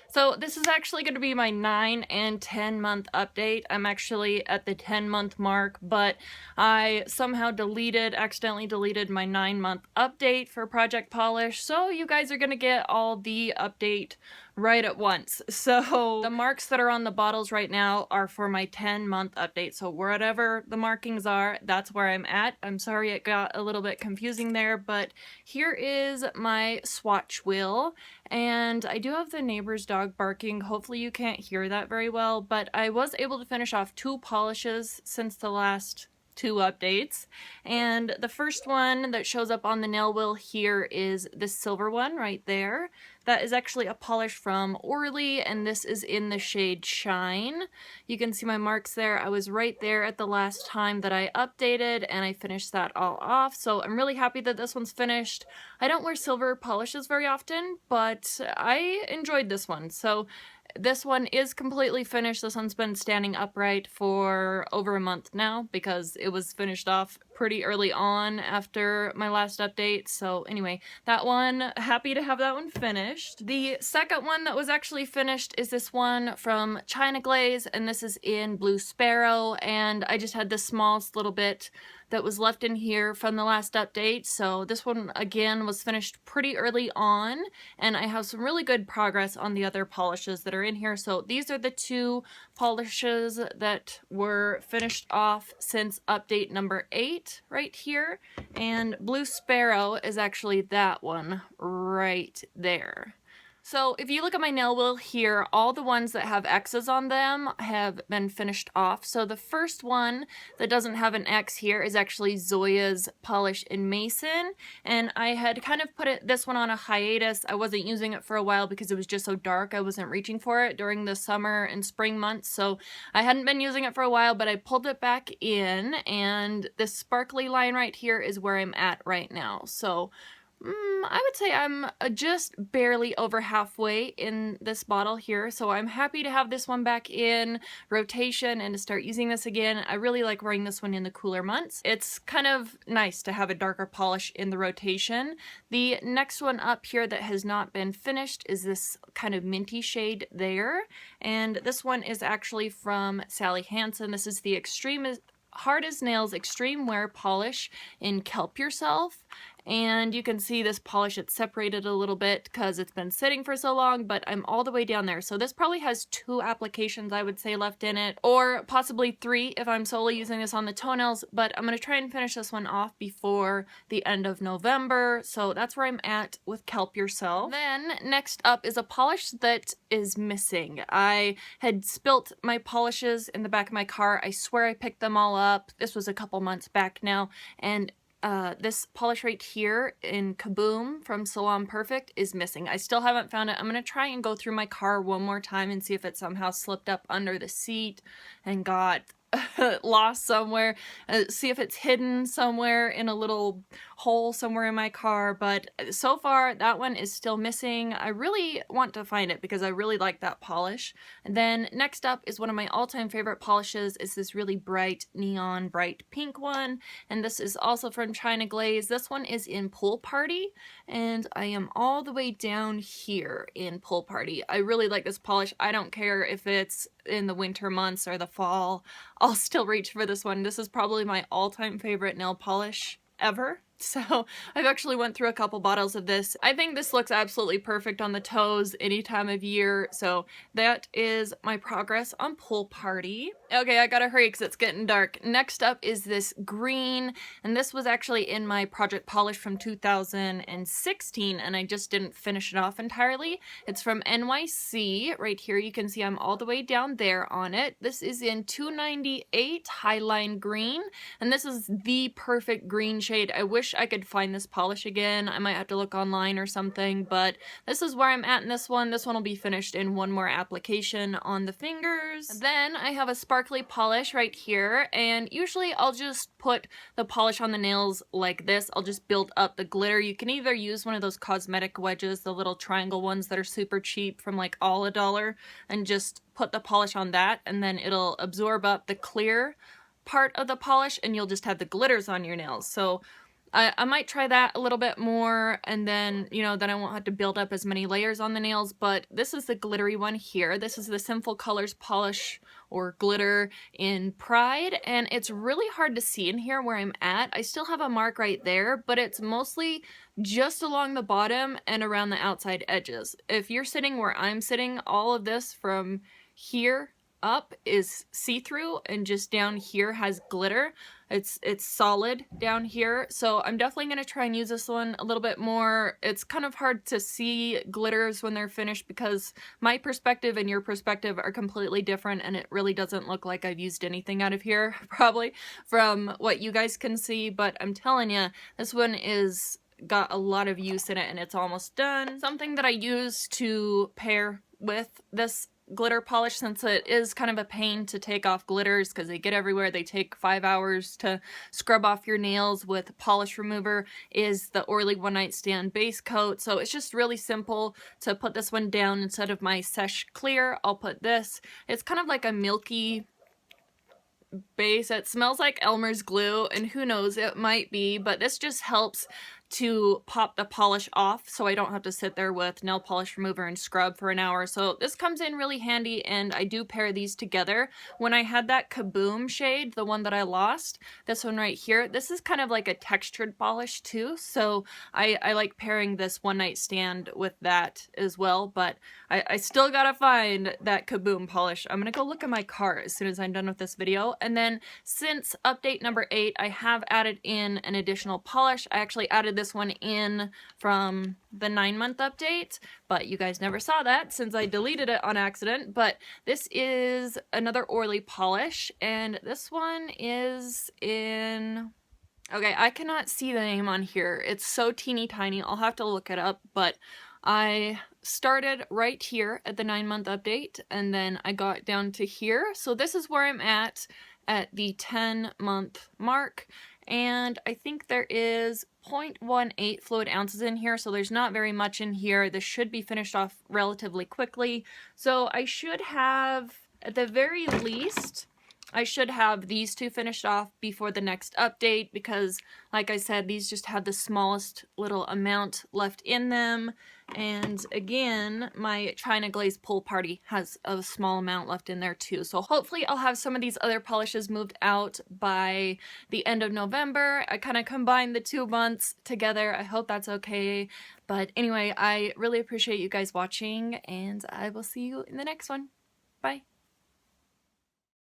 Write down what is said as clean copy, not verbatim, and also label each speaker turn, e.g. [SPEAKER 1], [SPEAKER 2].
[SPEAKER 1] So this is actually going to be my 9 and 10 month update. I'm actually at the 10-month mark, but I somehow accidentally deleted my 9-month update for Project Polish, so you guys are going to get all the update right at once. So the marks that are on the bottles right now are for my 10-month update, so wherever the markings are, that's where I'm at. I'm sorry it got a little bit confusing there, but here is my swatch wheel, and I do have the neighbor's dog barking. Hopefully you can't hear that very well, but I was able to finish off 2 polishes since the last 2 updates, and the first one that shows up on the nail wheel here is this silver one right there. That is actually a polish from Orly, and this is in the shade Shine. You can see my marks there. I was right there at the last time that I updated, and I finished that all off, so I'm really happy that this one's finished. I don't wear silver polishes very often, but I enjoyed this one, so this one is completely finished. This one's been standing upright for over a month now because it was finished off pretty early on after my last update. So anyway, that one, happy to have that one finished. The second one that was actually finished is this one from China Glaze, and this is in Blue Sparrow, and I just had the smallest little bit that was left in here from the last update. So this one again was finished pretty early on, and I have some really good progress on the other polishes that are in here. So these are the 2 polishes that were finished off since update number 8 right here, and Blue Sparrow is actually that one right there. So if you look at my nail wheel here, all the ones that have X's on them have been finished off. So the first one that doesn't have an X here is actually Zoya's Polish in Mason, and I had kind of put this one on a hiatus. I wasn't using it for a while because it was just so dark. I wasn't reaching for it during the summer and spring months, so I hadn't been using it for a while, but I pulled it back in, and this sparkly line right here is where I'm at right now. So I would say I'm just barely over halfway in this bottle here, so I'm happy to have this one back in rotation and to start using this again. I really like wearing this one in the cooler months. It's kind of nice to have a darker polish in the rotation. The next one up here that has not been finished is this kind of minty shade there, and this one is actually from Hansen. This is the Xtreme Hard as Nails Extreme Wear Polish in Kelp Yourself. And you can see this polish, it's separated a little bit because it's been sitting for so long, but I'm all the way down there. So this probably has 2 applications, I would say, left in it, or possibly 3 if I'm solely using this on the toenails, but I'm going to try and finish this one off before the end of November. So that's where I'm at with Kelp Yourself. Then next up is a polish that is missing. I had spilt my polishes in the back of my car. I swear I picked them all up. This was a couple months back now, and this polish right here in Kaboom from Salon Perfect is missing. I still haven't found it. I'm going to try and go through my car one more time and see if it somehow slipped up under the seat and got lost somewhere. See if it's hidden somewhere in a little hole somewhere in my car, but so far that one is still missing. I really want to find it because I really like that polish. And then next up is one of my all-time favorite polishes. Is this really bright neon bright pink one, and this is also from China Glaze. This one is in Pool Party, and I am all the way down here in Pool Party. I really like this polish. I don't care if it's in the winter months or the fall, I'll still reach for this one. This is probably my all-time favorite nail polish ever. So I've actually went through a couple bottles of this. I think this looks absolutely perfect on the toes any time of year. So that is my progress on Pool Party. Okay, I gotta hurry because it's getting dark. Next up is this green, and this was actually in my Project Polish from 2016, and I just didn't finish it off entirely. It's from NYC. Right here you can see I'm all the way down there on it. This is in 298 Highline Green, and this is the perfect green shade. I wish I could find this polish again. I might have to look online or something, but this is where I'm at in this one. This one will be finished in one more application on the fingers. Then I have a sparkly polish right here, and usually I'll just put the polish on the nails like this. I'll just build up the glitter. You can either use one of those cosmetic wedges, the little triangle ones that are super cheap from like all $1, and just put the polish on that, and then it'll absorb up the clear part of the polish and you'll just have the glitters on your nails. So I might try that a little bit more, and then, you know, then I won't have to build up as many layers on the nails. But this is the glittery one here. This is the Sinful Colors Polish or Glitter in Pride, and it's really hard to see in here where I'm at. I still have a mark right there, but it's mostly just along the bottom and around the outside edges. If you're sitting where I'm sitting, all of this from here up is see-through, and just down here has glitter. It's solid down here, so I'm definitely going to try and use this one a little bit more. It's kind of hard to see glitters when they're finished because my perspective and your perspective are completely different, and it really doesn't look like I've used anything out of here, probably, from what you guys can see. But I'm telling you, this one is got a lot of use in it, and it's almost done. Something that I use to pair with this glitter polish, since it is kind of a pain to take off glitters because they get everywhere, they take 5 hours to scrub off your nails with polish remover, is the Oily One Night Stand base coat. So it's just really simple to put this one down. Instead of my Sesh Clear, I'll put this. It's kind of like a milky base. It smells like Elmer's glue, and who knows, it might be, but this just helps to pop the polish off so I don't have to sit there with nail polish remover and scrub for an hour. So this comes in really handy, and I do pair these together. When I had that Kaboom shade, the one that I lost, this one right here, this is kind of like a textured polish too, so I like pairing this One Night Stand with that as well. But I still gotta find that Kaboom polish. I'm gonna go look at my cart as soon as I'm done with this video. And then since update number 8, I have added in an additional polish. I actually added this one in from the 9-month update, but you guys never saw that since I deleted it on accident. But this is another oily polish, and this one is in... Okay, I cannot see the name on here. It's so teeny tiny. I'll have to look it up, but I started right here at the 9-month update, and then I got down to here. So this is where I'm at the 10-month mark, and I think there is 0.18 fluid ounces in here, so there's not very much in here. This should be finished off relatively quickly. So I should have, at the very least, I should have these two finished off before the next update, because like I said, these just have the smallest little amount left in them. And again, my China Glaze Pool Party has a small amount left in there too. So hopefully I'll have some of these other polishes moved out by the end of November. I kind of combined the 2 months together. I hope that's okay. But anyway, I really appreciate you guys watching, and I will see you in the next one. Bye.